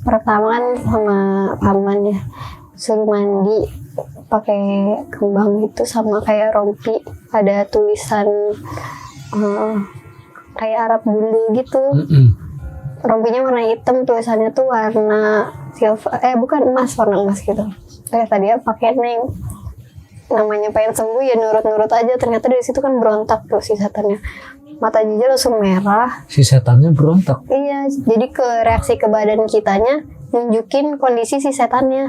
Pertama kan sama paman ya, suruh mandi pakai kembang gitu sama kayak rompi, ada tulisan kayak Arab dulu gitu. Rompinya warna hitam, tulisannya tuh warna silver, bukan emas, warna emas gitu. Ternyata dia pakai neng, namanya pengen sembuh ya nurut-nurut aja. Ternyata dari situ kan berontak tuh si setannya, mata Jija langsung merah. Si setannya berontak? Iya, jadi reaksi ke badan kitanya nunjukin kondisi si setannya.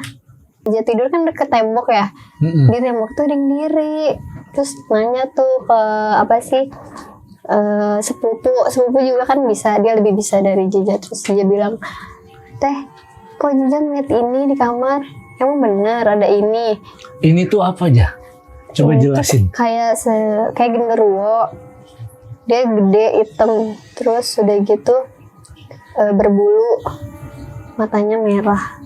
Jija tidur kan deket tembok ya, di tembok tuh ada yang diri. Terus nanya tuh ke sepupu juga kan bisa, dia lebih bisa dari Jija. Terus dia bilang, teh kok Jija ngeliat ini di kamar, emang bener ada ini tuh apa aja? Coba jelasin. Kayak genderuwo, dia gede hitam, terus udah gitu berbulu, matanya merah.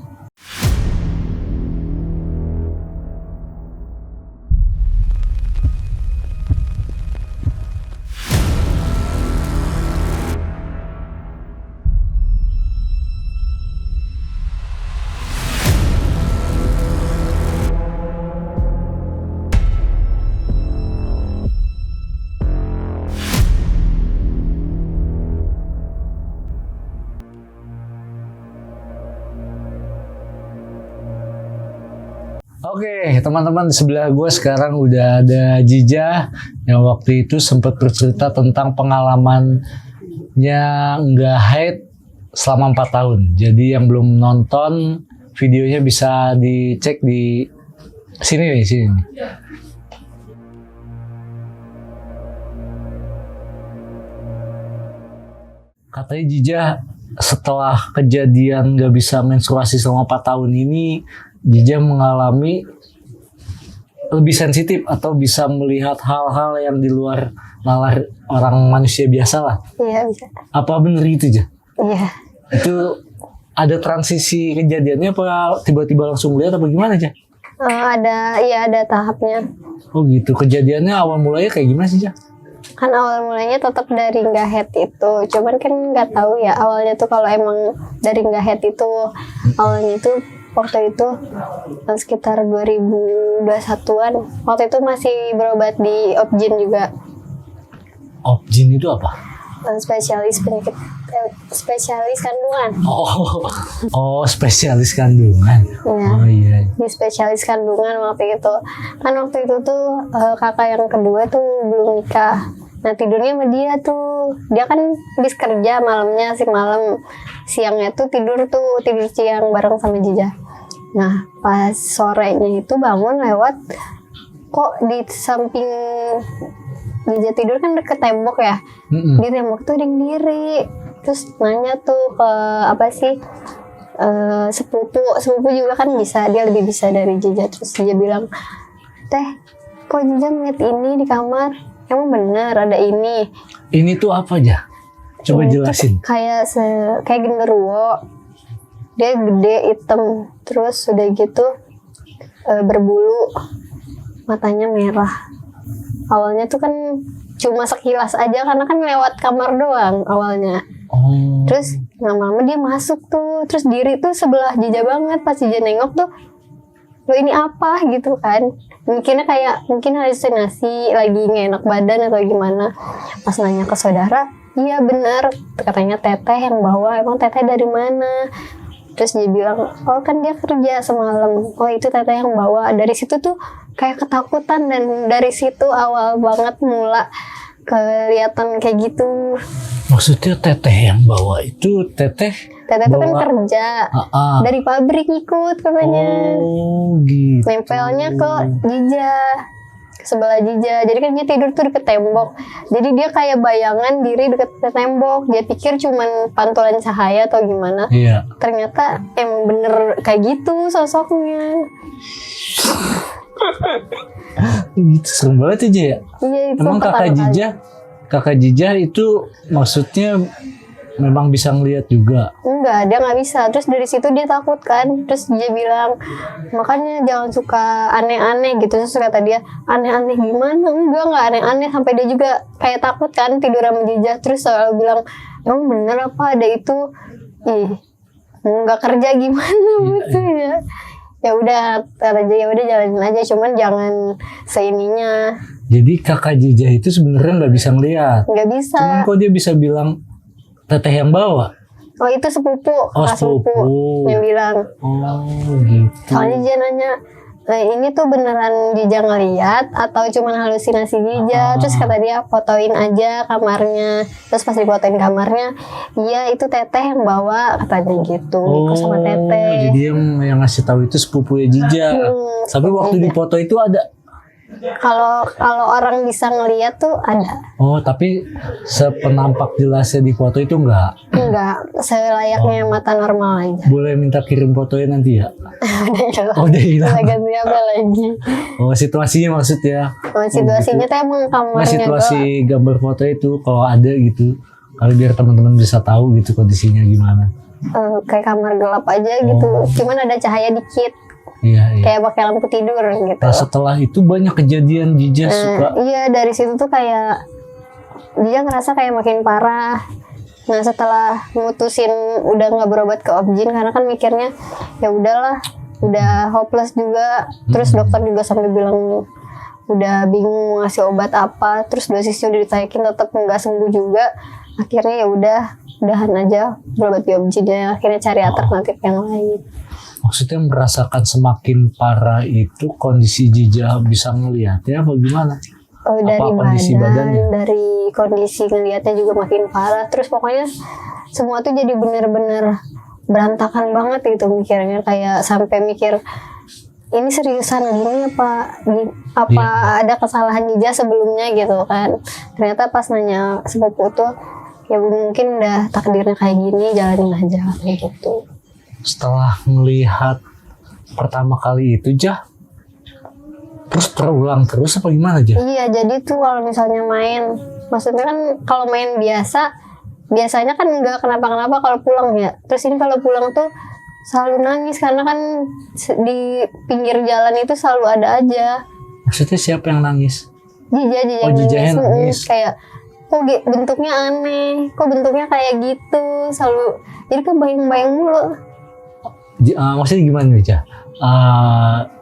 Oke, teman-teman, di sebelah gue sekarang udah ada Jija yang waktu itu sempat bercerita tentang pengalamannya nggak haid selama 4 tahun. Jadi yang belum nonton videonya bisa dicek di sini. Katanya Jija setelah kejadian nggak bisa menstruasi selama 4 tahun ini, Jija mengalami lebih sensitif atau bisa melihat hal-hal yang di luar nalar orang manusia biasa lah. Iya, bisa. Apa bener itu, Ja? Iya. Itu ada transisi kejadiannya apa tiba-tiba langsung lihat apa gimana, Ja? Ada tahapnya. Oh gitu. Kejadiannya awal mulanya kayak gimana sih, Ja? Kan awal mulanya tetap dari nggak head itu, cuman kan nggak tahu ya awalnya tuh kalau emang dari nggak head itu awalnya itu waktu itu sekitar 2021-an, waktu itu masih berobat di Opjin juga. Opjin itu apa? Spesialis penyakit, spesialis kandungan. Oh, spesialis kandungan. Ya, oh iya. Di spesialis kandungan waktu itu. Kan waktu itu tuh kakak yang kedua tuh belum nikah. Nah tidurnya sama dia tuh, dia kan habis kerja malamnya, siangnya tuh tidur siang bareng sama Jija. Nah pas sorenya itu bangun lewat, kok di samping Jija tidur kan deket tembok ya, di tembok tuh ada yang diri. Terus nanya tuh ke sepupu juga kan bisa, dia lebih bisa dari Jija. Terus dia bilang, teh kok Jija ngeliat ini di kamar, emang bener ada ini tuh apa aja? Coba jelasin. Kayak genderuwo, dia gede hitam, terus udah gitu berbulu, matanya merah. Awalnya tuh kan cuma sekilas aja karena kan lewat kamar doang awalnya. Terus lama-lama dia masuk tuh, terus diri tuh sebelah Jija banget. Pas Jija nengok tuh, lo ini apa gitu kan, mikirnya kayak mungkin halusinasi, lagi nggak enak badan atau gimana. Pas nanya ke saudara, iya benar, katanya teteh yang bawa. Emang teteh dari mana? Terus dia bilang, oh kan dia kerja semalam, oh itu teteh yang bawa. Dari situ tuh kayak ketakutan, dan dari situ awal banget mula kelihatan kayak gitu. Maksudnya teteh yang bawa itu teteh tuh kan kerja dari pabrik, ikut katanya. Oh gitu. Nempelnya ke Jija, ke sebelah Jija. Jadi kan dia tidur tuh deket tembok, jadi dia kayak bayangan diri deket tembok. Dia pikir cuman pantulan cahaya atau gimana. Iya. Ternyata emang bener kayak gitu sosoknya. Gitu, serem banget aja ya. Iya, itu emang kakak Jija itu maksudnya memang bisa ngelihat juga? Enggak, dia nggak bisa. Terus dari situ dia takut kan. Terus dia bilang, makanya jangan suka aneh-aneh gitu. Terus kata dia, aneh-aneh gimana? Enggak aneh-aneh. Sampai dia juga kayak takut kan tidur sama Jija. Terus selalu bilang, emang bener apa ada itu? nggak kerja gimana gitu ya. Ya udah aja, ya udah jalanin aja, cuman jangan seininya. Jadi kakak Jija itu sebenarnya nggak bisa ngelihat. Nggak bisa. Cuman kok dia bisa bilang teteh yang bawa? Oh itu sepupu, Oh, kakak sepupu sepupu. yang bilang. Oh gitu. Soalnya dia nanya, ini tuh beneran Jija ngeliat atau cuman halusinasi Jija? Terus kata dia fotoin aja kamarnya. Terus pas difotoin kamarnya, iya itu teteh yang bawa, katanya gitu. Niko sama teteh. Jadi yang ngasih tahu itu sepupu ya Jija. Tapi waktu di foto itu ada. Kalau orang bisa ngeliat tuh ada. Oh, tapi sepenampak jelasnya di foto itu enggak. Enggak, selayaknya mata normal aja. Boleh minta kirim fotonya nanti ya? Oh, udah hilang. ganti apa lagi? Oh, situasinya maksudnya. Oh, situasinya tuh emang Nah, kamarnya situasi gambar foto itu kalau ada gitu. Kalau biar teman-teman bisa tahu gitu kondisinya gimana. kayak kamar gelap aja gitu. Cuman ada cahaya dikit. Iya. Kayak pakai lampu tidur gitu. Nah, setelah itu banyak kejadian Jija suka. Iya, dari situ tuh kayak dia ngerasa kayak makin parah. Nah, setelah mutusin udah nggak berobat ke objin karena kan mikirnya ya udahlah, udah hopeless juga. Terus dokter juga sampai bilang udah bingung mau ngasih obat apa. Terus dosisnya udah ditaikin tetap nggak sembuh juga. Akhirnya ya udahan aja berobat di objinnya. Akhirnya cari alternatif yang lain. Maksudnya merasakan semakin parah itu kondisi Jija bisa ngelihat ya apa gimana? Dari kondisi badannya? dari kondisi ngelihatnya juga makin parah. Terus pokoknya semua tuh jadi bener-bener berantakan banget gitu mikirnya, kayak sampai mikir ini seriusan gini apa ada kesalahan Jija sebelumnya gitu kan. Ternyata pas nanya sepupu tuh ya mungkin udah takdirnya kayak gini, jalanin aja kayak gitu. Setelah melihat pertama kali itu terus terulang terus apa gimana Iya, jadi tuh kalau misalnya main, maksudnya kan kalau main biasanya kan nggak kenapa-kenapa kalau pulang ya. Terus ini kalau pulang tuh selalu nangis karena kan di pinggir jalan itu selalu ada aja. Maksudnya siapa yang nangis? Jija yang nangis. Kayak kok bentuknya aneh, kok bentuknya kayak gitu, selalu jadi kebayang-bayang mulu. Maksudnya gimana Jija?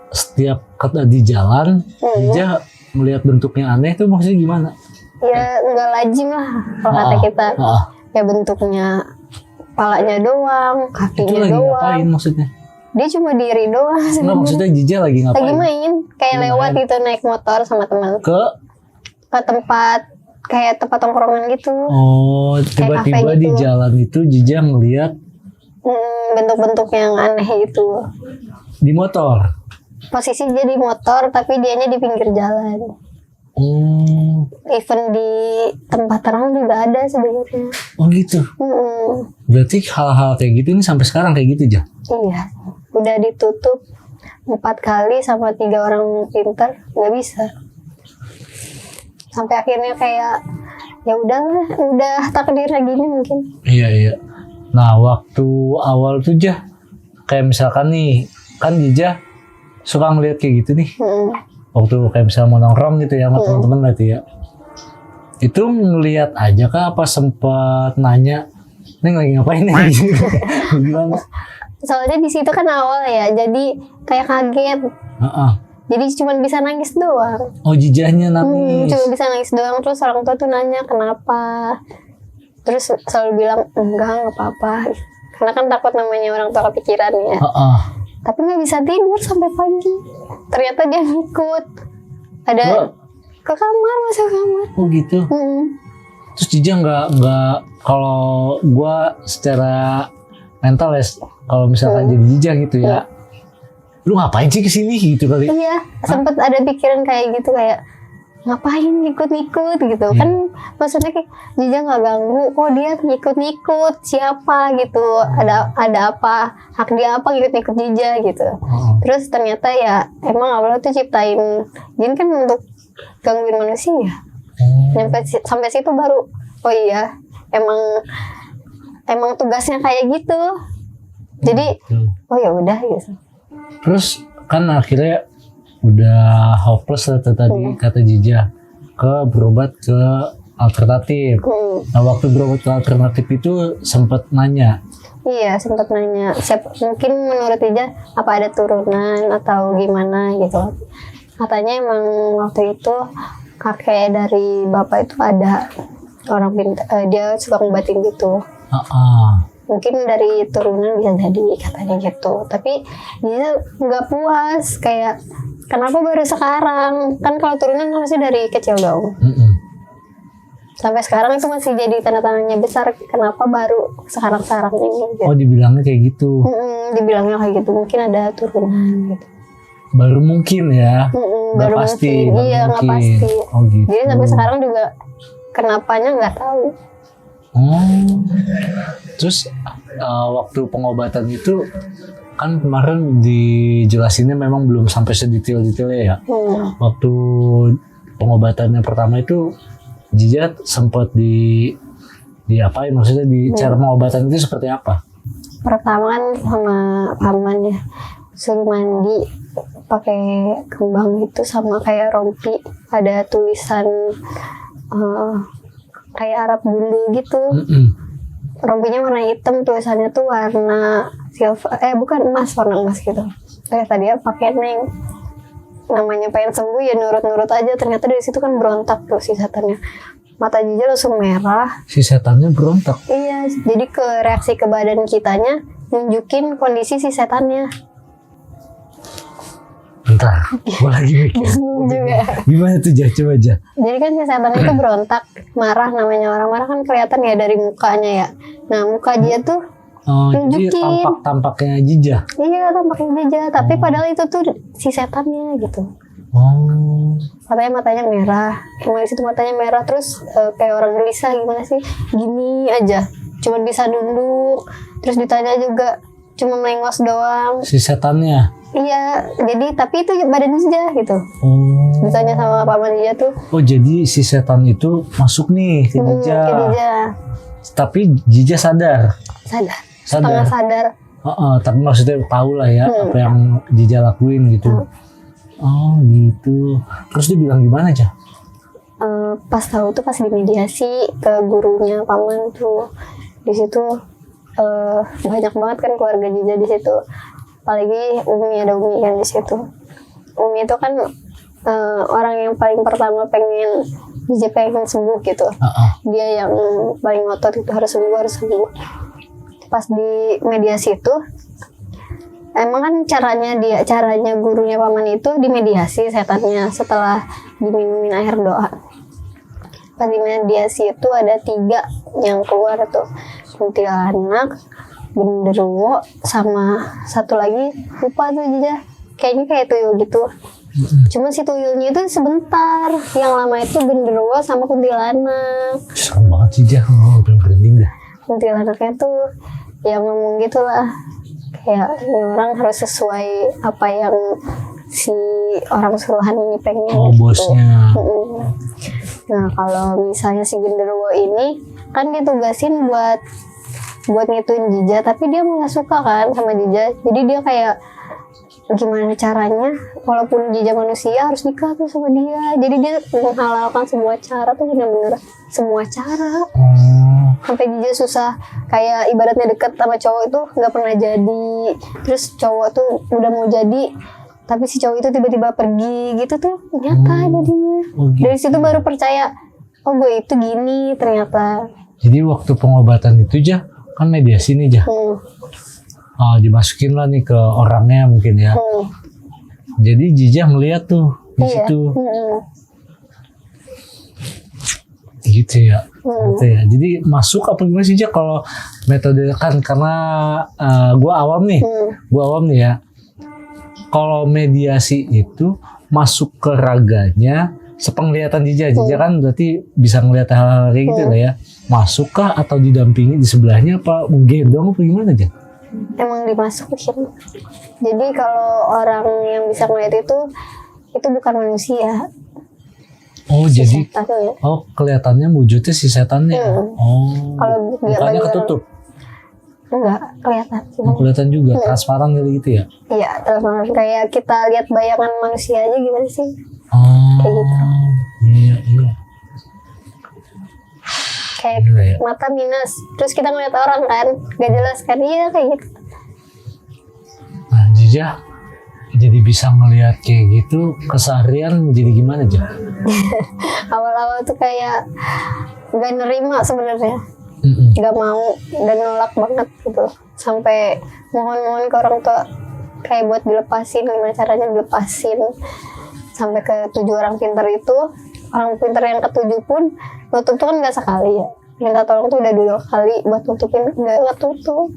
Setiap kata di jalan, Jija melihat bentuknya aneh itu maksudnya gimana? Ya nggak lazim lah kalau kata kita. Ya bentuknya palanya doang, kakinya itu lagi doang. Ngapain maksudnya? Dia cuma diri doang. Enggak, maksudnya Jija lagi ngapain? Lagi main, kayak lewat gitu naik motor sama teman. Ke tempat kayak tempat tongkrongan gitu. Oh, tiba-tiba di gitu. jalan itu Jija ngelihat bentuk-bentuk yang aneh itu. Di motor. Posisi dia di motor tapi dianya di pinggir jalan. Even di tempat terang juga ada sebenarnya. Oh gitu. Berarti hal-hal kayak gitu ini sampai sekarang kayak gitu aja? Iya. Udah ditutup 4 kali sama 3 orang pintar, nggak bisa. Sampai akhirnya kayak ya udahlah, udah takdirnya gini mungkin. Iya. Nah, waktu awal tuh kayak misalkan nih, kan Jija suka ngeliat kayak gitu nih. Waktu kayak misalnya mau nongkrong gitu ya sama teman-teman berarti ya. Itu ngeliat aja kah apa sempat nanya, "Neng lagi ngapain nih?" Gimana? Soalnya di situ kan awal ya, jadi kayak kaget. Jadi cuma bisa nangis doang. Oh, Jijanya nangis. Cuma bisa nangis doang. Terus orang tua tuh nanya kenapa. Terus selalu bilang enggak apa-apa. Karena kan takut namanya orang tua kepikiran ya. Tapi nggak bisa tidur sampai pagi. Ternyata dia ngikut. Ada ke kamar, masuk kamar. Oh gitu. Terus Jija nggak kalau gue secara mental ya, kalau misalkan jadi Jija gitu ya, lu ngapain sih kesini gitu kali? Iya, sempat ada pikiran kayak gitu, kayak ngapain ngikut-ngikut gitu. Kan maksudnya kayak Jija nggak ganggu, kok dia ngikut-ngikut siapa gitu, ada apa, hak dia apa ngikut-ngikut Jija gitu. Terus ternyata ya emang Allah tuh ciptain jin kan untuk gangguin manusia. Sampai situ baru oh iya emang tugasnya kayak gitu. Jadi oh ya udah gitu. Terus kan akhirnya udah hopeless lah tadi kata Jija, berobat ke alternatif. Nah, waktu berobat alternatif itu sempat nanya. Iya, sempat nanya. Mungkin menurut Ija apa ada turunan atau gimana gitu. Katanya emang waktu itu kakek dari bapak itu ada orang dia suka ngobatin gitu. Mungkin dari turunan bisa jadi katanya gitu. Tapi dia nggak puas, kayak kenapa baru sekarang? Kan kalau turunan harusnya dari kecil dong. Sampai sekarang itu masih jadi tanda tanyanya besar, kenapa baru sekarang ini gitu. Oh, dibilangnya kayak gitu. Dibilangnya kayak gitu, mungkin ada turunan gitu. Baru mungkin ya. Baru pasti. mungkin. Iya, nggak pasti. Oh gitu. Jadi sampai sekarang juga kenapanya nggak tahu. Terus waktu pengobatan itu kan kemarin dijelasinnya memang belum sampai sedetail-detailnya ya. Waktu pengobatannya pertama itu Jija sempat diapain, maksudnya di cara pengobatan itu seperti apa? Pertama kan sama paman ya, suruh mandi pakai kembang itu sama kayak rompi, ada tulisan kayak Arab bulu gitu. Rompinya warna hitam, tulisannya tuh warna silver, bukan emas, warna emas gitu. Tadi ya pakai neng, namanya pengen sembuh ya nurut-nurut aja. Ternyata dari situ kan berontak tuh si setannya. Mata Jija langsung merah. Si setannya berontak? Iya, jadi reaksi ke badan kitanya nunjukin kondisi si setannya. Bentar, gue lagi mikir. Juga. Gimana tuh, coba aja. Jadi kan si setan itu berontak, marah, namanya orang marah kan kelihatan ya dari mukanya ya. Nah, muka dia tuh nunjukin. Jadi tampaknya Jija. Iya, tampaknya Jija, tapi padahal itu tuh si setannya gitu. Matanya merah, emang di situ matanya merah, terus kayak orang gelisah gimana sih, gini aja, cuma bisa nunduk, terus ditanya juga cuma melengos doang. Si setannya? Iya, jadi tapi itu badan Jija gitu. Ditanya sama paman Jija tuh. Oh, jadi si setan itu masuk nih ke Jija. Ke Jija. Tapi Jija sadar. Setengah sadar. Tapi maksudnya tahu lah ya apa yang Jija lakuin gitu. Oh gitu. Terus dia bilang gimana aja? Pas tahu tuh pas dimediasi ke gurunya paman tuh, di situ banyak banget kan keluarga Jija di situ. Apalagi ada Umi kan di situ. Umi itu kan orang yang paling pertama pengen Jija pengen sembuh gitu. Dia yang paling ngotot itu harus sembuh. Pas di mediasi itu, emang kan caranya gurunya paman itu dimediasi setannya setelah diminumin air doa. Pas di mediasi itu ada 3 yang keluar tuh, kuntilanak, genderuwo, sama satu lagi lupa tuh Jija, kayaknya kayak tuyul gitu. Cuma si tuyulnya itu sebentar, yang lama itu genderuwo sama kuntilanak. Serem banget Jija, belum berhenti dah. Kuntilanaknya tuh yang ngomong gitulah, kayak ini orang harus sesuai apa yang si orang suruhan ini pengen. Gitu. Bosnya. Nah, kalau misalnya si genderuwo ini kan ditugasin buat ngituin Jija, tapi dia nggak suka kan sama Jija, jadi dia kayak gimana caranya walaupun Jija manusia harus nikah tuh sama dia. Jadi dia menghalalkan semua cara tuh, bener-bener semua cara. Sampai Jija susah, kayak ibaratnya deket sama cowok itu nggak pernah jadi, terus cowok tuh udah mau jadi tapi si cowok itu tiba-tiba pergi gitu tuh, nyata jadinya. Gitu. Dari situ baru percaya, oh gue itu gini ternyata. Jadi waktu pengobatan itu aja kan mediasi nih Jah. Dimasukin lah nih ke orangnya mungkin ya. Jadi Jija melihat tuh di situ. Gitu ya. Gitu ya. Jadi masuk apa gimana sih Jah kalau metode kan, karena gue awam nih ya. Kalau mediasi itu masuk ke raganya sepenglihatan Jija. Jija kan berarti bisa ngelihat hal-hal kayak gitu lah ya. Masukkah atau didampingi di sebelahnya apa menggendong apa gimana aja? Emang dimasukin. Jadi kalau orang yang bisa ngeliat itu bukan manusia. Oh si jadi setannya. Oh kelihatannya wujudnya si setannya. Oh kalau mukanya ketutup? Enggak, kelihatan. Kelihatan juga, transparan gitu ya? Iya, transparan. Kayak kita lihat bayangan manusia aja gimana sih? Oh, kayak gitu. Iya. kayak Gila ya. mata minus. Terus kita ngeliat orang kan, gak jelas kan, iya kayak gitu. Nah, Jija jadi bisa ngelihat kayak gitu keseharian jadi gimana aja? Awal-awal tuh kayak gak nerima sebenarnya, gak mau dan nolak banget gitu. Sampai mohon-mohon ke orang tua kayak buat dilepasin, gimana caranya dilepasin. Sampai ke 7 orang pintar itu, orang pintar yang ke-7 pun nutup tuh kan gak sekali ya. Minta tolong tuh udah 2 kali buat nutupin, gak ketutup.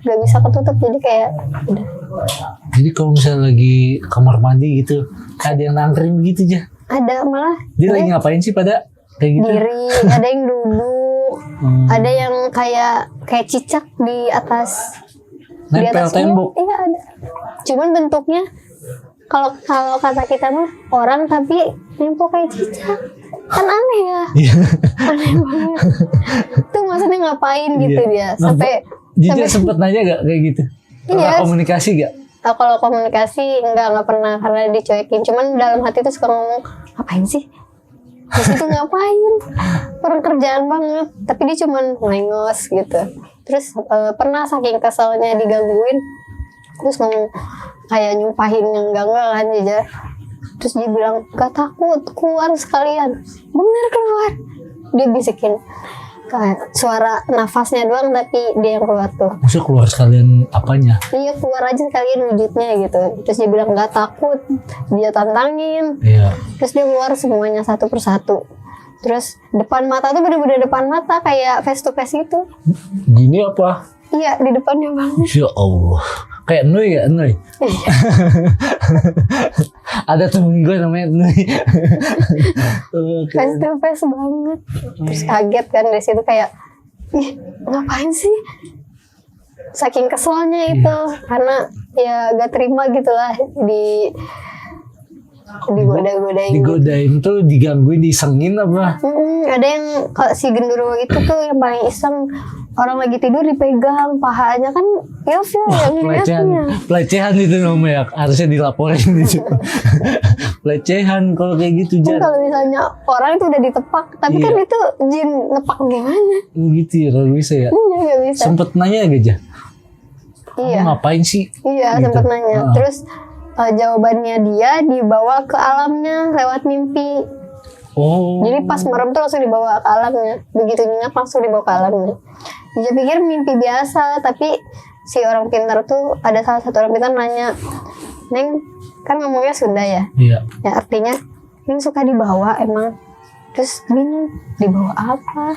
Gak bisa ketutup, jadi kayak udah. Jadi kalau misalnya lagi kamar mandi gitu, ada yang nangkring gitu aja. Ada malah Dia lagi ngapain sih pada kayak gitu? diri, ada yang duduk, ada yang kayak cicak di atas Nempel tembok. Iya ada. Cuman bentuknya kalau kata kita mah orang tapi nempel kayak cicak. Kan aneh ya. Iya. Aneh banget. Itu maksudnya ngapain gitu Iya. dia. Sampai Jija sempet nanya gak kayak gitu? Pernah Iya. komunikasi gak? kalau komunikasi enggak pernah karena dicuekin. Cuman dalam hati tuh suka ngomong, ngapain sih? Di situ ngapain? Orang kerjaan banget. Tapi dia cuman ngelengos gitu. Terus pernah saking keselnya digangguin, terus ngomong kayak nyumpahin yang enggak kan Jija. Terus dia bilang, gak takut, keluar sekalian. Bener keluar. Dia bisikin kayak suara nafasnya doang tapi dia yang keluar tuh. Maksudnya keluar sekalian apanya? Iya keluar aja sekalian wujudnya gitu. Terus dia bilang gak takut, dia tantangin. Iya. Terus dia keluar semuanya satu persatu. Terus depan mata tuh bener-bener depan mata kayak face to face gitu. Gini apa? Iya di depannya banget. Ya Allah. Kayak Nui ya Nui. Ada temen gue namanya Nui. Face to face banget. Terus kaget kan dari situ kayak, ih ngapain sih? Saking keselnya itu karena ya gak terima gitulah digoda-godain. Digodain tuh digangguin disengin apa? Ada yang kalau si genderuwo itu tuh yang paling iseng, orang lagi tidur dipegang pahanya kan ilfil yang ngeliatnya. Pelecehan itu namanya harusnya dilaporin gitu. Pelecehan kalau kayak gitu Kan Jan. kalau misalnya orang itu udah ditepak, tapi Iya. kan itu jin nepak gimana? Gitu ya kalau bisa ya. Iya gak bisa. Sempet nanya gak aja? Iya. Ngapain sih? Iya Gitu. sempat nanya. Ah. Terus jawabannya dia dibawa ke alamnya lewat mimpi. Oh. Jadi pas merem tuh langsung dibawa ke alamnya. Begitu nyenyak langsung dibawa ke alamnya. Dia pikir mimpi biasa, tapi si orang pintar tuh ada salah satu orang pintar nanya, Neng kan ngomongnya Sunda ya, Iya. ya artinya Neng suka dibawa emang. Terus bingung dibawa apa?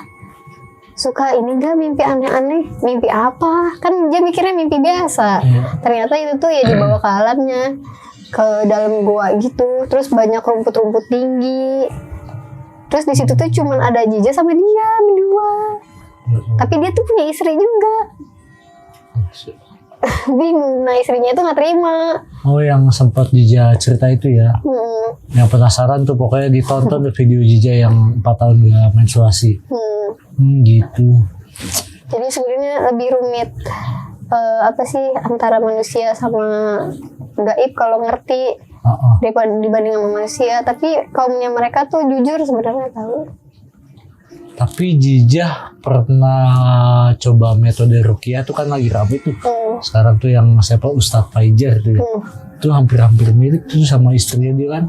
Suka ini gak mimpi aneh-aneh? Mimpi apa? Kan dia mikirnya mimpi biasa. Iya. Ternyata itu tuh ya dibawa ke alamnya, ke dalam gua gitu. Terus banyak rumput-rumput tinggi. Terus di situ tuh cuman ada Jija sama dia berdua. Tapi dia tuh punya istri juga. Bingung. Nah istrinya itu nggak terima. Oh yang sempat Jija cerita itu ya. Yang penasaran tuh pokoknya ditonton video Jija yang 4 tahun gak menstruasi. Gitu. Jadi sebenarnya lebih rumit apa sih antara manusia sama gaib kalau ngerti daripada dibanding sama manusia. Tapi kaumnya mereka tuh jujur sebenarnya tahu. Tapi Jija pernah coba metode ruqyah tuh kan lagi rame tuh. Sekarang tuh yang siapa Ustadz Fajar tuh. Itu hampir-hampir mirip tuh sama istrinya dia kan.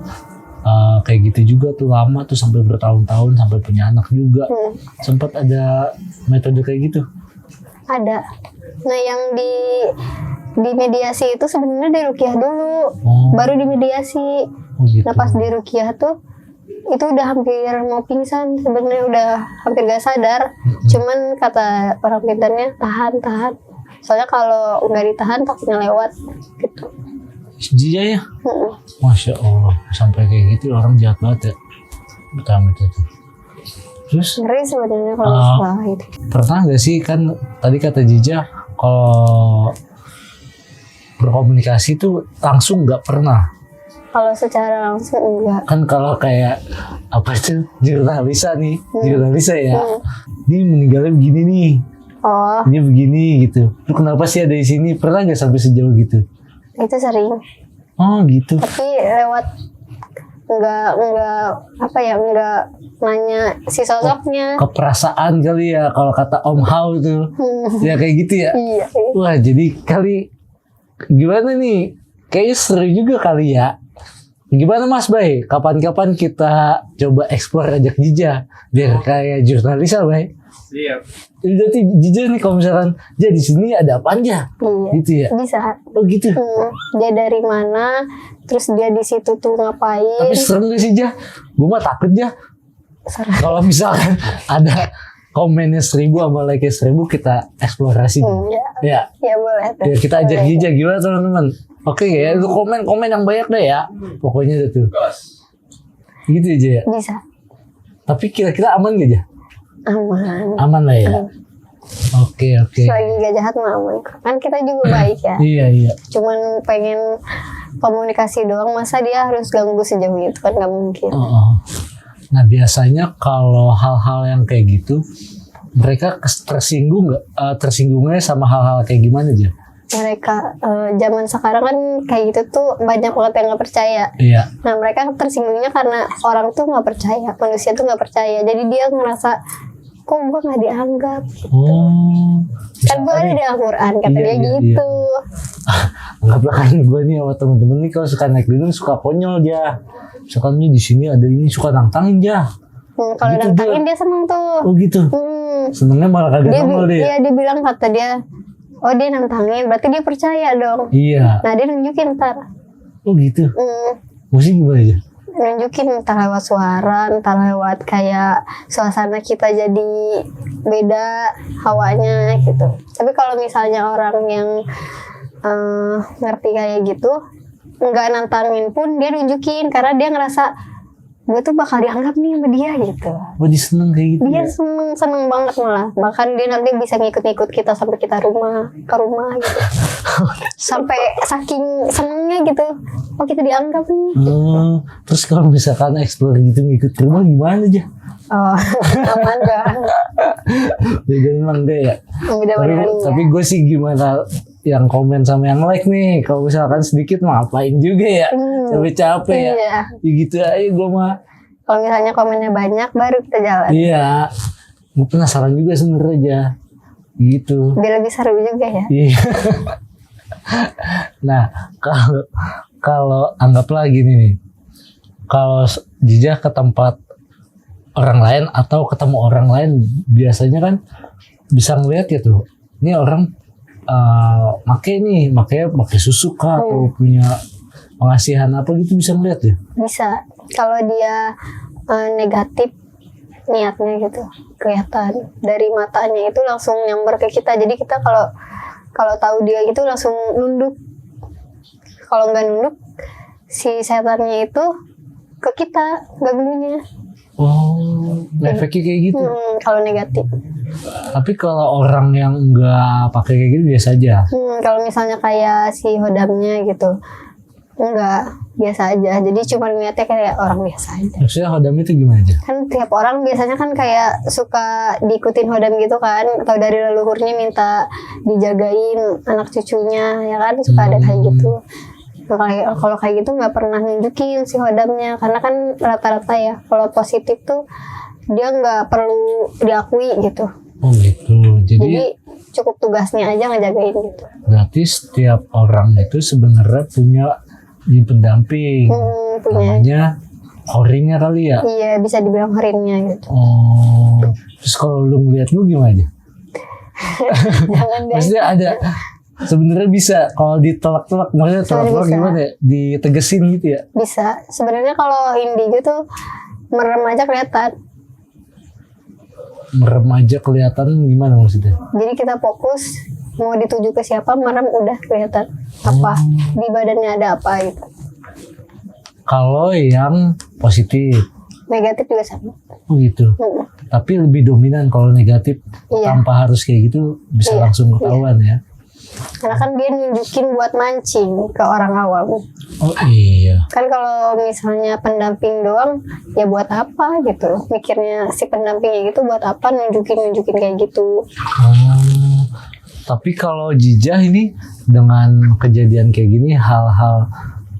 Kayak gitu juga tuh lama tuh sampai bertahun-tahun sampai punya anak juga. Sempat ada metode kayak gitu. Ada. Nah yang di mediasi itu sebenarnya di ruqyah dulu, baru di mediasi. Gitu. Nah pas di ruqyah tuh itu udah hampir mau pingsan, sebenarnya udah hampir gak sadar. Cuman kata orang pintarnya tahan. Soalnya kalau nggak ditahan takutnya lewat gitu. Jija ya? Masya Allah, sampai kayak gitu orang jahat banget ya. Pertama itu tuh. Terus Ngeri sebenarnya kalau masalah itu. pernah gak sih kan tadi kata Jija kalau berkomunikasi tuh langsung nggak pernah. Kalau secara langsung enggak. Kan kalau kayak apa itu jurnalisa nih, jurnalisa ya. Ini meninggalnya begini nih. Oh, Ini begini gitu. Lu kenapa sih ada di sini? Pernah nggak sampai sejauh gitu? itu sering. Oh gitu. Tapi lewat nggak apa ya, nggak nanya si sosoknya. Keperasaan kali ya kalau kata Om Hao itu. Ya kayak gitu ya. Iya. Wah, jadi kali gimana nih? Kayaknya seru juga kali ya. Gimana Mas Bay? Kapan-kapan kita coba explore ajak Jija biar kayak jurnalis lah, Bay. Siap. Jadi Jija nih kalau misalkan, jadi di sini ada apa aja? Iya. Gitu ya. Bisa. Oh gitu. Dia dari mana? Terus dia di situ tuh ngapain? Tapi serem gak sih, Jah? Gue mah takut, Jah. Serem. Kalau misalkan ada komennya 1000 sama like-nya 1000, kita eksplorasi. Iya. Ya. Ya boleh tuh. Ya, kita ajak Boleh. Jija gimana teman-teman? Oke ya, lu komen yang banyak deh ya. Pokoknya itu. Gitu aja ya. Bisa. Tapi kira-kira aman gak, Jah? Aman. Aman lah ya. Oke. Selagi gak jahat mah aman. Kan kita juga baik ya. Iya. Cuman pengen komunikasi doang, masa dia harus ganggu sejauh itu kan gak mungkin. Oh. Nah biasanya kalau hal-hal yang kayak gitu, mereka tersinggung nggak? Tersinggungnya sama hal-hal kayak gimana aja? Mereka zaman sekarang kan kayak gitu tuh banyak banget yang nggak percaya. Iya. Nah mereka tersinggungnya karena orang tuh nggak percaya, manusia tuh nggak percaya. Jadi dia ngerasa kok gue nggak dianggap. Oh. Kan gue ada di Al-Quran kata dia gitu. Anggaplah kan gue nih sama temen-temen nih kalau suka naik gunung suka konyol dia. Misalkan nih di sini ada ini suka nantangin dia. Kalau Gitu nantangin dia seneng tuh. Oh gitu. Senengnya malah kagak Dia, nongol dia. iya, dia bilang kata dia, oh dia nantangin, berarti dia percaya dong. Iya. Nah dia nunjukin ntar. Oh gitu. Hmm, Musik gimana aja? nunjukin entah lewat suara, entah lewat kayak suasana kita jadi beda hawanya gitu. Tapi kalau misalnya orang yang ngerti kayak gitu, nggak nantangin pun dia nunjukin karena dia ngerasa gue tuh bakal dianggap nih sama dia gitu. Oh dia seneng kayak gitu Dia ya? seneng banget malah. Bahkan dia nanti bisa ngikut-ngikut kita sampai kita ke rumah gitu. Sampai saking senengnya gitu. Oh kita dianggap nih. Terus kalau misalkan explore gitu ngikut ke rumah gimana aja? Oh aman dong. Beda memang deh ya. Udah beneran Tapi gue sih gimana yang komen sama yang like nih. Kalau misalkan sedikit mah ngapain juga ya. Sampai capek ya. Iya. Ya gitu aja gue mah. Kalau misalnya komennya banyak baru kita jalan. Iya. Gue penasaran juga sebenernya aja. Gitu. Biar lebih seru juga ya. Iya. Nah, kalau anggaplah gini nih. Kalau Jija ke tempat orang lain atau ketemu orang lain, biasanya kan bisa ngeliat ya tuh. Ini orang makanya pakai susu kah atau punya pengasihan apa gitu, bisa ngeliat ya? Bisa. Kalau dia negatif niatnya gitu, kelihatan dari matanya itu langsung nyamber ke kita. Jadi kita kalau tahu dia gitu langsung nunduk. Kalau nggak nunduk, si setannya itu ke kita ganggunya. Oh, efeknya kayak gitu. Kalau negatif. Tapi kalau orang yang nggak pakai kayak gitu biasa aja. Kalau misalnya kayak si hodamnya gitu, enggak, biasa aja. Jadi cuma niatnya kayak orang biasa aja. Maksudnya hodam itu gimana aja? Kan tiap orang biasanya kan kayak suka diikutin hodam gitu kan, atau dari leluhurnya minta dijagain anak cucunya, ya kan suka ada kayak gitu. Nah, kalau kayak gitu nggak pernah nunjukin si hodamnya, karena kan rata-rata ya kalau positif tuh dia nggak perlu diakui gitu. Oh gitu. Jadi cukup tugasnya aja ngejagain gitu. Berarti setiap orang itu sebenarnya punya di pendamping. Punya. Namanya horingnya kali ya. Iya bisa dibilang horinnya gitu. Oh. Terus kalau lu ngeliat lu gimana aja? Jangan deh. Maksudnya ada sebenarnya bisa kalau ditelak-telak, maksudnya telak-telak bisa. gimana ya? Ditegesin gitu ya? Bisa. Sebenarnya kalau indigo tuh merem aja kelihatan. Merem aja kelihatan gimana maksudnya? Jadi kita fokus mau dituju ke siapa, merem udah kelihatan apa di badannya ada apa gitu. Kalau yang positif, Negatif juga sama. oh gitu. Tapi lebih dominan kalau negatif, Iya. tanpa harus kayak gitu bisa Iya. langsung ketahuan ya. Karena kan dia nunjukin buat mancing ke orang awam. Oh iya. Kan kalau misalnya pendamping doang, ya buat apa gitu. Mikirnya si pendampingnya gitu buat apa nunjukin kayak gitu. Oh, tapi kalau Jija ini dengan kejadian kayak gini, hal-hal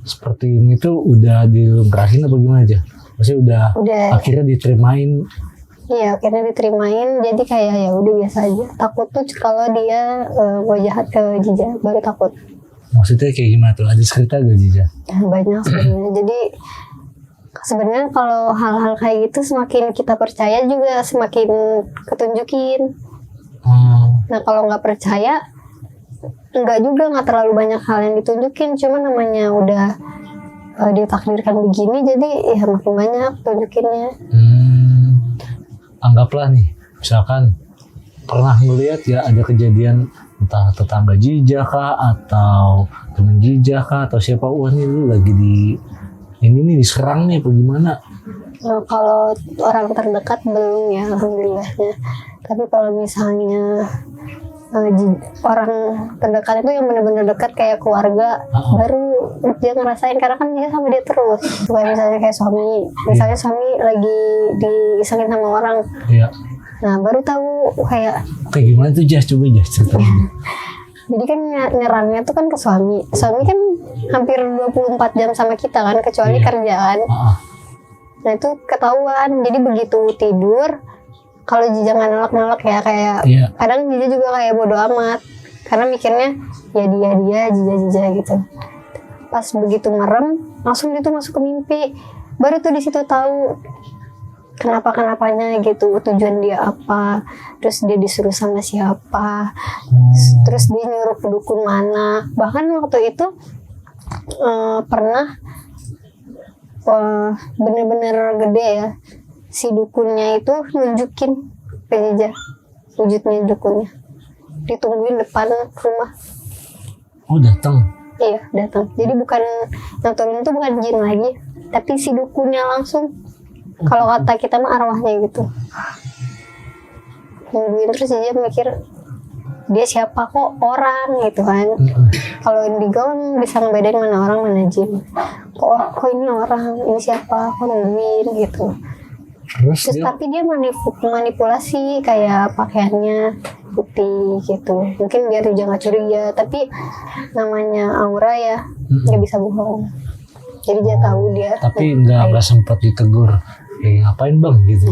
seperti ini tuh udah dilumrahin apa gimana aja? Maksudnya Udah. akhirnya diterimain. Iya, akhirnya diterimain. Jadi kayak ya udah biasa aja. Takut tuh kalau dia mau jahat ke Jija, baru takut. Maksudnya kayak gimana tuh? Ada cerita gak Jija? Banyak sebenarnya. Jadi sebenarnya kalau hal-hal kayak gitu semakin kita percaya juga semakin ketunjukin. Nah kalau nggak percaya, nggak terlalu banyak hal yang ditunjukin. Cuma namanya udah ditakdirkan begini, jadi ya makin banyak tunjukinnya. Anggaplah nih, misalkan pernah ngeliat ya ada kejadian entah tetangga Jija kah atau temen Jija kah atau siapa, wah nih lu lagi ini nih diserang nih apa gimana? Nah, kalau orang terdekat belum ya alhamdulillahnya. Tapi kalau misalnya orang terdekat itu yang benar-benar dekat kayak keluarga, baru dia ngerasain karena kan dia sama dia terus. Kayak misalnya kayak suami, misalnya suami lagi diisengin sama orang. Iya. Nah baru tahu kayak gimana tuh Jas, coba Jas ceritain. jadi kan nyerangnya tuh kan ke suami kan hampir 24 jam sama kita kan, kecuali kerjaan. Nah itu ketahuan, jadi begitu tidur kalau Jija nggak nolak ya kayak kadang Jija juga kayak bodo amat karena mikirnya ya dia Jija gitu. Pas begitu merem langsung itu masuk ke mimpi, baru tuh di situ tahu kenapanya gitu, tujuan dia apa, terus dia disuruh sama siapa, terus dia nyuruh ke dukun mana. Bahkan waktu itu pernah bener-bener gede ya, si dukunnya itu nunjukin ke Jija wujudnya dukunnya, ditungguin depan rumah. Oh datang? Iya datang. Jadi bukan yang turun itu bukan jin lagi, tapi si dukunnya langsung. Kalau kata kita mah arwahnya gitu. Nungguin terus dia mikir dia siapa kok orang gitu kan. Kalau di gaun bisa ngebedain mana orang mana jin. Kok ini orang, ini siapa, kok nungguin gitu. Terus tapi dia manipulasi kayak pakaiannya putih gitu. Mungkin biar dia nggak curiga, tapi namanya aura ya nggak bisa bohong. Jadi dia tahu dia. Tapi nggak sempat ditegur. Ngapain bang gitu?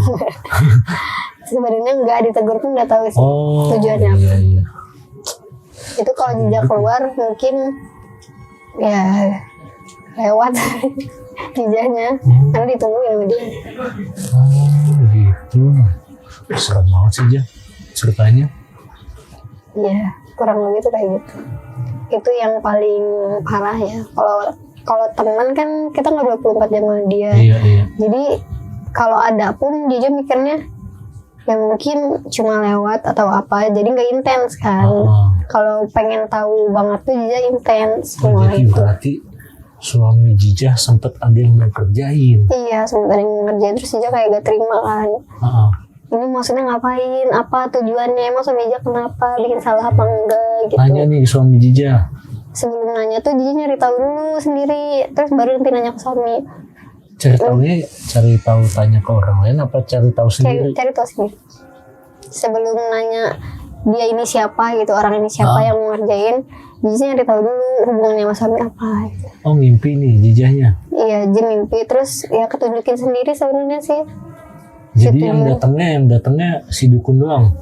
Sebenarnya nggak ditegur pun udah tahu sih tujuannya apa. Iya. Itu kalau Jija keluar mungkin ya lewat Jijanya karena ditungguin sama dia. Gitu. Serem banget sih Jija ceritanya. Iya, kurang lebih tuh kayak gitu. Itu yang paling parah ya. Kalau teman kan kita nggak 24 jam sama dia. Iya. Jadi kalau ada pun Jija mikirnya ya mungkin cuma lewat atau apa, jadi nggak intens kan. Kalau pengen tahu banget tuh Jija intens semua itu. Berarti suami Jija sempet ada yang ngerjain. Iya sempet ada yang ngerjain, terus Jija kayak gak terima kan. Ini maksudnya ngapain, apa tujuannya, emang suami Jija kenapa, bikin salah apa enggak gitu. Nanya nih suami Jija. Sebelum nanya tuh Jija nyari tahu dulu sendiri, terus baru nanti nanya ke suami. Cari tahu tanya ke orang lain apa cari tahu sendiri? Cari tahu sendiri. Sebelum nanya dia ini siapa gitu, orang ini siapa yang mau ngerjain, Jija nyari tahu dulu hubungannya sama suami apa gitu. Oh ngimpi nih Jijanya? Iya Jin mimpi, terus ya ketunjukin sendiri sebenarnya sih. Jadi yang datangnya si dukun doang?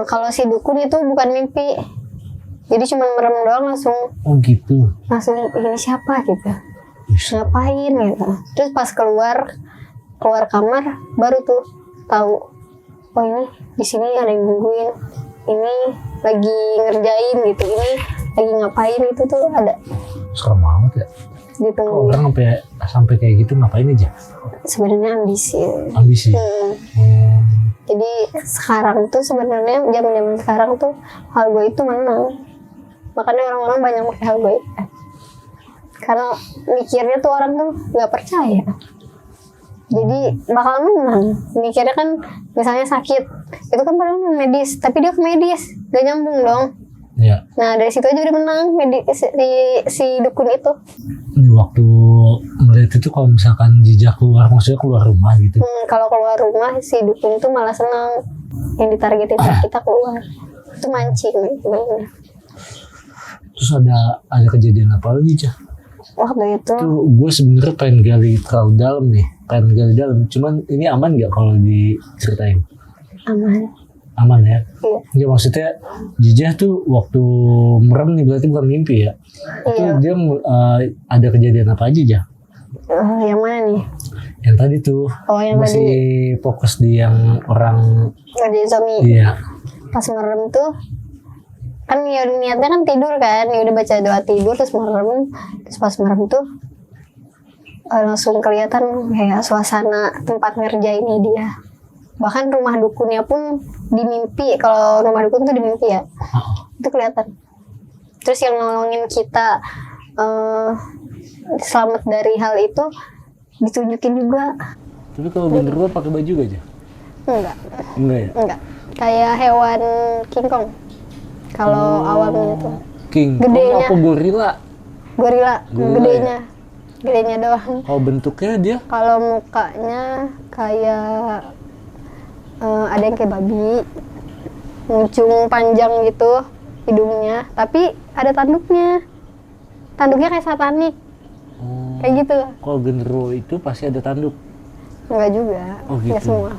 Kalau si dukun itu bukan mimpi, jadi cuma merem doang langsung. Oh gitu. Langsung ini siapa gitu. Ngapain gitu. Terus pas keluar kamar baru tuh tahu, oh ini di sini ada yang nungguin, ini lagi ngerjain gitu, ini lagi ngapain itu tuh ada. Serem banget ya. Ditungguin. Orang sampai kayak gitu ngapain aja? Sebenarnya ambisi. Jadi sekarang tuh sebenarnya zaman sekarang tuh hal gue itu menang, makanya orang-orang banyak pakai hal gue. Karena mikirnya tuh orang tuh nggak percaya, jadi bakal menang. Mikirnya kan misalnya sakit, itu kan padahal medis, tapi dia ke medis, gak nyambung dong. Iya. Nah dari situ aja udah menang si dukun itu. Ini waktu melihat itu kalau misalkan Jija keluar, maksudnya keluar rumah gitu. Kalau keluar rumah si dukun itu malah senang, yang ditargetin kita keluar, itu mancing gitu. Terus ada kejadian apa lagi Jija? waktu itu. Tuh gue sebenarnya pengen gali terlalu dalam nih, pengen gali dalam. Cuman ini aman nggak kalau diceritain? Aman. Aman ya? Iya. Ya maksudnya Jijah tuh waktu merem nih berarti bukan mimpi ya? Itu Iya. dia ada kejadian apa aja Jah? Yang mana nih? Yang tadi tuh Oh, yang masih tadi. fokus di yang orang. Ada insomnia. Iya. Pas merem tuh kan ya niatnya kan tidur kan, ya udah baca doa tidur terus merem, terus pas merem tuh langsung kelihatan kayak suasana tempat ngerjainnya dia, bahkan rumah dukunnya pun di mimpi. Kalau rumah dukun tuh di mimpi ya, itu kelihatan. Terus yang nolongin kita selamat dari hal itu ditunjukin juga. Tapi kalau genderuwo pakai baju gak aja? Enggak, Enggak ya? enggak, kayak hewan King Kong kalau awalnya tuh. King Gedenya. Kong apa gorila? Gorila, Gorila gedenya doang. Kalau bentuknya dia? Kalau mukanya kayak ada yang kayak babi, muncung panjang gitu hidungnya, tapi ada tanduknya. Tanduknya kayak satanik, kayak gitu. Kalau genderuwo itu pasti ada tanduk. Enggak juga, Oh, nggak gitu. semua.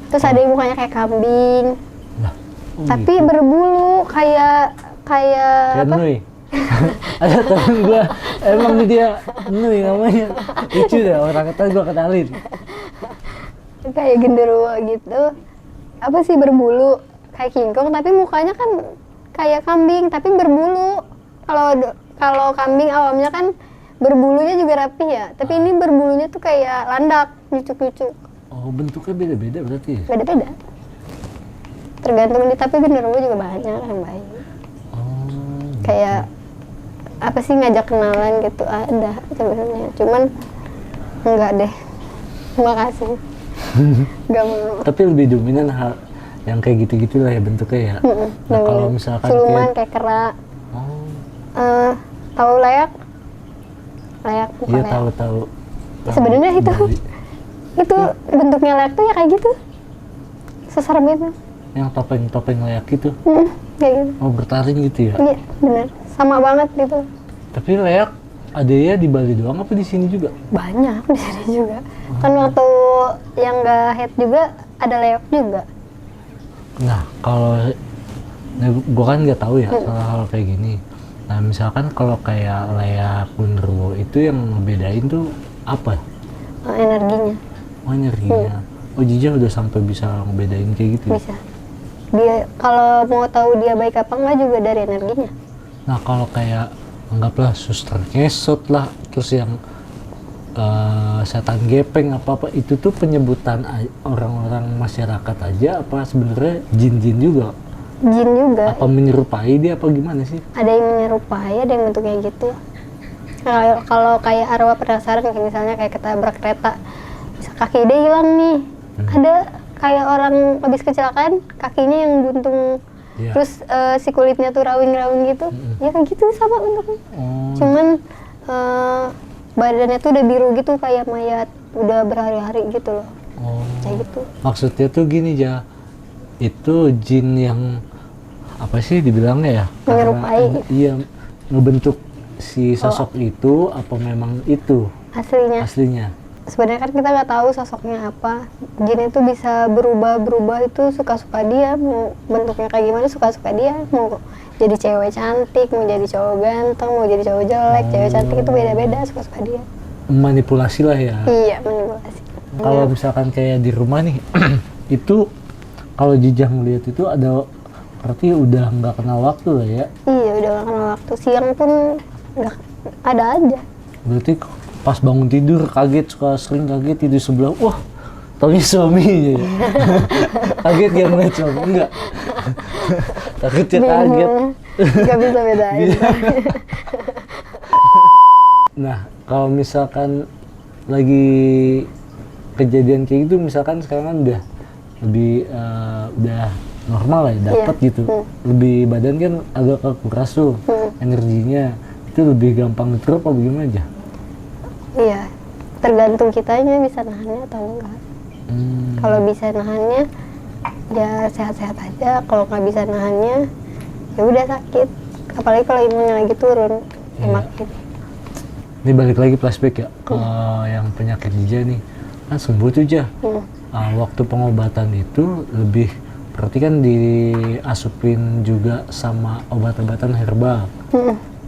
Terus ada yang mukanya kayak kambing, Lah, tapi gitu. berbulu kayak Kayak apa? Nui. Ada temen gue, emang dia Nui namanya. Lucu deh, orang kata gue kenalin. Kayak genderuwo gitu. Apa sih, berbulu kayak King Kong, tapi mukanya kan kayak kambing tapi berbulu. Kalau kambing awamnya kan berbulunya juga rapi ya, tapi ini berbulunya tuh kayak landak, nyucuk-nyucuk. Oh, bentuknya beda-beda berarti ya? Beda-beda. Tergantung tapi genderuwo juga banyak yang baik. Oh, Kayak apa sih, ngajak kenalan gitu ada sebenarnya. Cuman enggak deh. Makasih. Enggak mau. tapi lebih dominan hal yang kayak gitu-gitu lah ya bentuknya ya. Nah, kalau misalkan siluman kayak kera. Oh, Tahu layak? Layak bukan iya layak. tahu. Sebenarnya itu Dari- itu bentuknya layak tuh ya kayak gitu. Seserem itu. yang topeng layak gitu. Kayak gitu. Oh, bertaring gitu ya. Iya, benar. Sama banget gitu. Tapi layak ada ya di Bali doang apa di sini juga? Banyak di sini juga. Kan waktu yang nggak head juga ada layak juga. Nah, kalau gue kan nggak tahu ya soal hal kayak gini. Nah, misalkan kalau kayak layak genderuwo itu yang ngebedain tuh apa? Energinya Oh, energinya. Oh, Jija udah sampai bisa ngebedain kayak gitu ya? bisa. Dia kalau mau tahu dia baik apa enggak juga dari energinya. Nah, kalau kayak anggaplah suster ngesot lah, terus yang setan gepeng apa itu tuh penyebutan orang-orang masyarakat aja apa sebenarnya jin-jin juga? Jin juga. Apa menyerupai dia apa gimana sih? Ada yang menyerupai, ada yang bentuknya gitu. Kalau kayak arwah penasaran, kayak misalnya kayak ketabrak kereta, bisa kaki dia hilang nih. Ada kayak orang habis kecelakaan, kakinya yang buntung, Iya. terus si kulitnya tuh rawing-rawing gitu. Ya kayak gitu sama bentuknya. Oh, Cuman badannya tuh udah biru gitu kayak mayat udah berhari-hari gitu loh. oh. Kayak gitu. Maksudnya tuh gini ja, itu jin yang apa sih dibilangnya ya? Menyerupai. Iya, ngebentuk si sosok itu apa memang itu Aslinya. aslinya? Sebenarnya kan kita nggak tahu sosoknya apa. Jin itu bisa berubah itu suka-suka dia, mau bentuknya kayak gimana suka-suka dia, mau jadi cewek cantik, mau jadi cowok ganteng, mau jadi cowok jelek, cewek cantik itu beda-beda suka-suka dia. Manipulasi lah ya. Iya, manipulasi. Kalau misalkan kayak di rumah nih, itu kalau Jijah ngeliat itu ada berarti udah nggak kenal waktu lah ya. Iya, udah gak kenal waktu. Siang pun nggak ada aja. Berarti pas bangun tidur kaget, sering kaget tidur sebelah, wah taunya suaminya ya. Kaget gak ngeliat suami? Enggak. Takutnya kaget. Gak bisa bedain. Nah, kalau misalkan lagi kejadian kayak gitu, misalkan sekarang kan udah lebih udah normal lah ya, dapat Iya. gitu. Lebih badan kan agak kekuras tuh, energinya itu lebih gampang drop apa gimana aja? Iya, tergantung kitanya bisa nahannya atau enggak. Kalau bisa nahannya ya sehat-sehat aja, kalau nggak bisa nahannya ya udah sakit. Apalagi kalau imunnya lagi turun, ya Iya. makin. Ini balik lagi flashback ya ke yang penyakit Jija nih. Kan sembuh tuh aja. Waktu pengobatan itu lebih berarti kan diasupin juga sama obat-obatan herbal.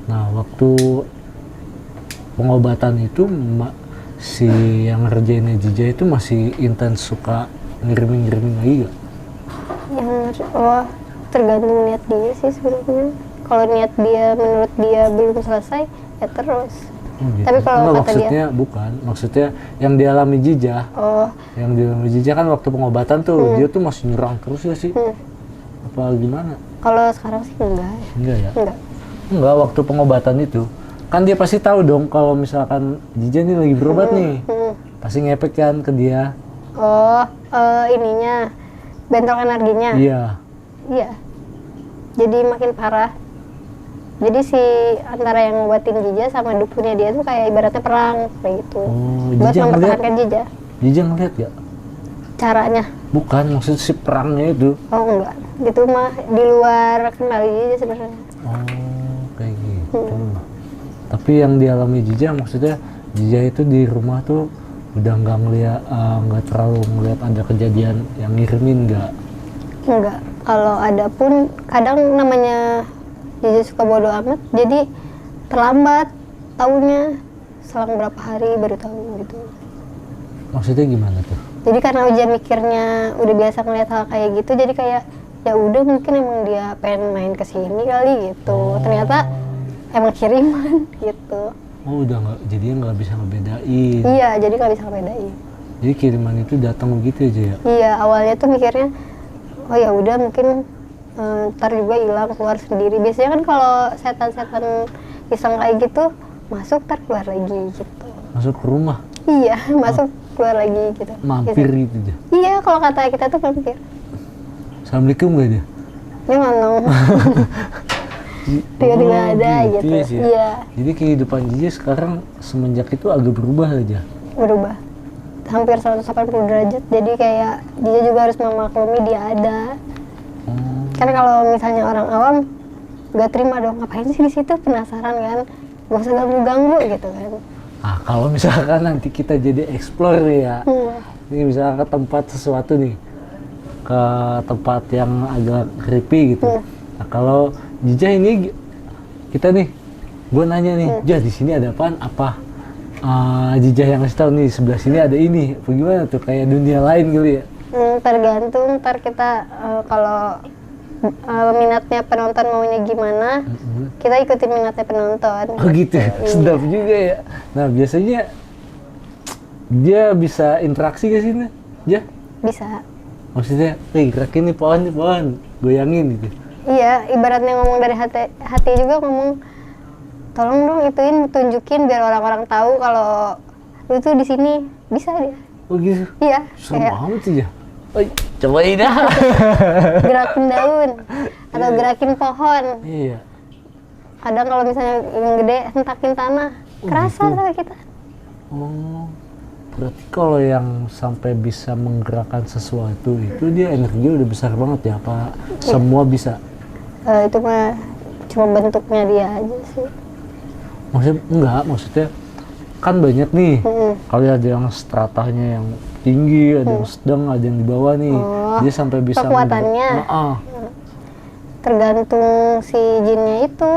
Nah, waktu pengobatan itu si yang ngerjainnya Jija itu masih intens suka ngirimin lagi gak? Tergantung niat dia sih sebenarnya. Kalau niat dia menurut dia belum selesai ya terus. Gitu. Tapi kalau kata maksudnya dia bukan, maksudnya yang dialami Jija. Yang dialami Jija kan waktu pengobatan tuh dia tuh masih nyerang terus ya sih. Apa gimana? Kalau sekarang sih enggak. Enggak ya? Enggak, waktu pengobatan itu kan dia pasti tahu dong kalau misalkan Jija nih lagi berobat nih. Pasti ngepek kan ke dia. Ininya bentrok energinya. Iya. Jadi makin parah. Jadi si antara yang ngobatin Jija sama dukunnya dia tuh kayak ibaratnya perang kayak gitu. Buat mempertahankan Jija. Jija ngeliat gak? Caranya? Bukan, maksud si perangnya itu. Oh enggak, gitu mah di luar kendali Jija sebenarnya. Oh kayak gitu. Tapi yang dialami Jija maksudnya Jija itu di rumah tuh udah nggak ngeliat, nggak terlalu ngeliat ada kejadian yang ngirimin nggak? Enggak, kalau ada pun kadang namanya Jija suka bodo amat, jadi terlambat taunya selang berapa hari baru tahu gitu. Maksudnya gimana tuh? Jadi karena Uja mikirnya udah biasa ngeliat hal kayak gitu, jadi kayak ya udah mungkin emang dia pengen main kesini kali gitu. Ternyata emang kiriman gitu. Oh udah nggak, jadinya nggak bisa ngebedain. Iya, jadi nggak bisa ngebedain. Jadi kiriman itu datang begitu aja ya? Iya, awalnya tuh mikirnya oh ya udah mungkin ntar juga hilang keluar sendiri. Biasanya kan kalau setan-setan iseng kayak gitu masuk ntar keluar lagi gitu. Masuk ke rumah? Iya, masuk keluar lagi gitu. Mampir gitu dia? Iya, kalau kata kita tuh mampir. Assalamualaikum gak dia? Dia ngomong. Tiba-tiba ada gitu. Ya sih. Iya. Jadi kehidupan Jija sekarang semenjak itu agak berubah aja? Berubah. Hampir 180 derajat. Jadi kayak Jija juga harus memaklumi dia ada. Karena kalau misalnya orang awam gak terima dong, ngapain sih di situ, penasaran kan, gak usah ganggu-ganggu gitu kan. Kalau misalkan nanti kita jadi explore ya, ini misalkan ke tempat sesuatu nih, ke tempat yang agak creepy gitu. Nah kalau Jija ini kita nih, gue nanya nih, Jija di sini ada apaan? Apa Jija yang ngasih tahu nih sebelah sini ada ini? Bagaimana tuh, kayak dunia lain gitu ya? Tergantung, ntar kita kalau minatnya penonton maunya gimana, kita ikutin minatnya penonton. Oh gitu ya, sedap juga ya. Nah biasanya dia bisa interaksi ke sini, ya? Bisa. Maksudnya, gerakin nih pohon, goyangin gitu. Iya, ibaratnya ngomong dari hati juga ngomong, tolong dong ituin, tunjukin biar orang-orang tahu kalau lu tuh di sini, bisa dia. Oh gitu? Iya. Serem banget sih ya. Cobain dah. Gerakin daun atau gerakin pohon. Iya. Kadang kalau misalnya yang gede hentakin tanah, kerasa gitu. sama kita. Oh, berarti kalau yang sampai bisa menggerakkan sesuatu itu dia energinya udah besar banget ya? Apa semua bisa? Itu mah cuma bentuknya dia aja sih. Maksudnya enggak, maksudnya kan banyak nih. Kalau ada yang stratanya yang tinggi, ada yang sedang, ada yang di bawah nih. Dia sampai bisa kekuatannya. Tergantung si jinnya itu.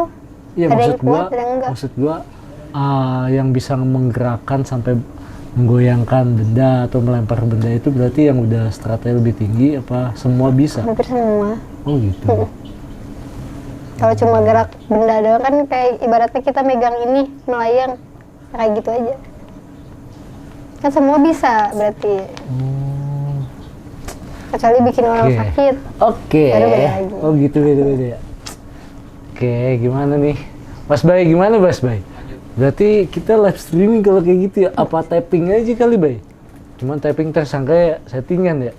Iya, ada yang kuat, ada yang enggak. Maksud gua yang bisa menggerakkan sampai menggoyangkan benda atau melempar benda itu berarti yang udah strategi lebih tinggi apa semua bisa? Hampir semua. Oh gitu. Kalau cuma gerak benda doang kan kayak ibaratnya kita megang ini melayang kayak gitu aja. Kan semua bisa berarti. Kecuali bikin orang sakit. Oke. Oh gitu beda-beda ya. Oke, gimana nih? Mas Bay, gimana Mas Bay? Berarti kita live streaming kalau kayak gitu ya? Apa tapping aja kali Bay? Cuman tapping tersangka ya settingan ya?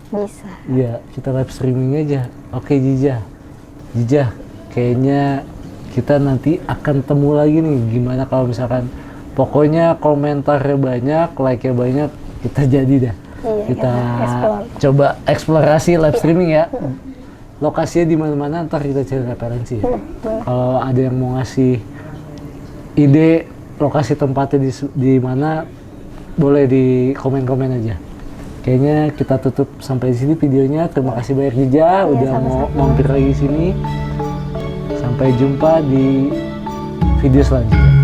Bisa. Iya, kita live streaming aja. Oke Jija, kayaknya kita nanti akan temu lagi nih. Gimana kalau misalkan pokoknya komentarnya banyak, like-nya banyak, kita jadi dah. Iya, kita coba eksplorasi live streaming ya. Lokasinya di mana-mana, ntar kita cari referensi ya. Kalau ada yang mau ngasih ide lokasi tempatnya di mana, boleh di komen-komen aja. Kayaknya kita tutup sampai di sini videonya. Terima kasih banyak Jija udah mau mampir lagi sini. Sampai jumpa di video selanjutnya.